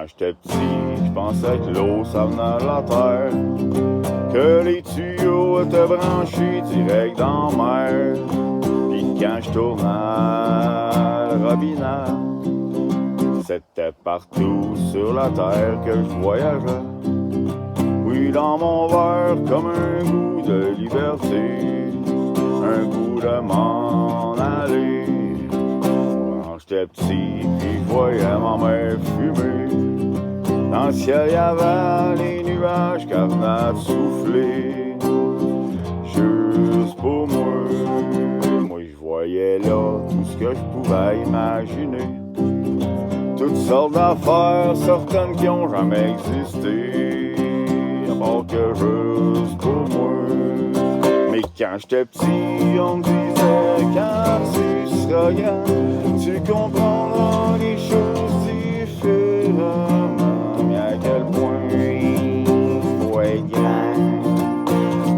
Quand j'étais petit, je pensais que l'eau ça venait de la terre, que les tuyaux étaient branchés direct dans la mer. Pis quand je tournais le robinet, c'était partout sur la terre que je voyageais. Oui, dans mon verre, comme un goût de liberté, un goût de m'en aller. Quand j'étais petit, puis je voyais ma mère fumer. Dans le ciel, y avait les nuages qu'elle venait de souffler. Juste pour moi, moi je voyais là tout ce que je pouvais imaginer. Toutes sortes d'affaires, certaines qui ont jamais existé, à part que juste pour moi. Mais quand j'étais petit, on me disait quand tu seras grand, tu comprendras les choses différemment. Mais à quel point il faut être grand,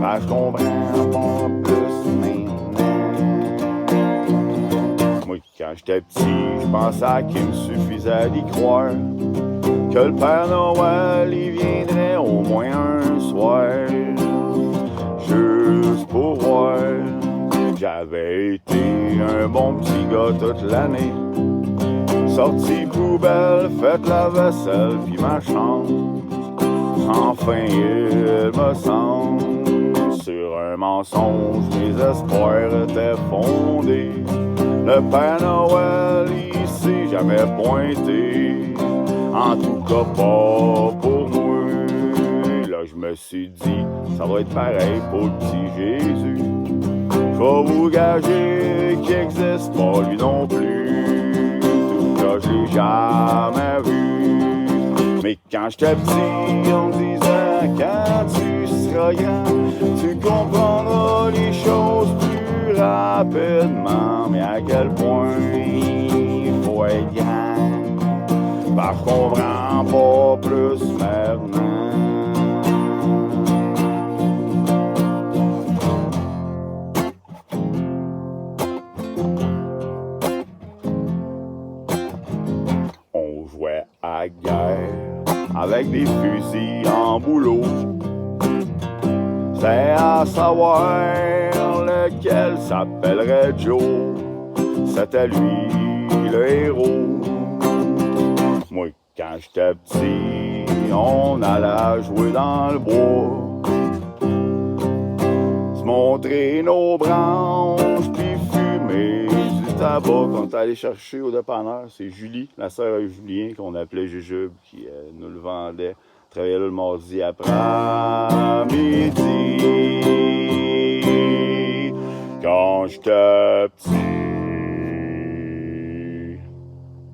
parce je comprends pas plus maintenant. Moi, quand j'étais petit, je pensais qu'il me suffisait d'y croire, que le Père Noël, il viendrait au moins un soir, juste pour voir. J'avais été un bon petit gars toute l'année, sorti poubelle, fait la vaisselle puis ma chambre. Enfin il me semble, sur un mensonge mes espoirs étaient fondés. Le Père Noël il s'est jamais pointé, en tout cas pas pour moi. Là je me suis dit, ça va être pareil pour le petit Jésus. Je vais vous gager qu'il n'existe pas lui non plus, tout cas je l'ai jamais vu. Mais quand j'étais petit, on me disait quand tu seras grand, tu comprendras les choses plus rapidement. Mais à quel point il faut être grand, parce qu'on comprend pas plus maintenant. On jouait à la guerre avec des fusils en bouleau. C'est à savoir lequel s'appellerait Joe. C'était lui le héros. Moi, quand j'étais petit, on allait jouer dans le bois, se montrer nos branches puis fumer du tabac qu'on est allé chercher au dépanneur. C'est Julie, la sœur de Julien, qu'on appelait Jujube, qui nous le vendait. Travaillait là le mardi après-midi. Quand j'étais petit.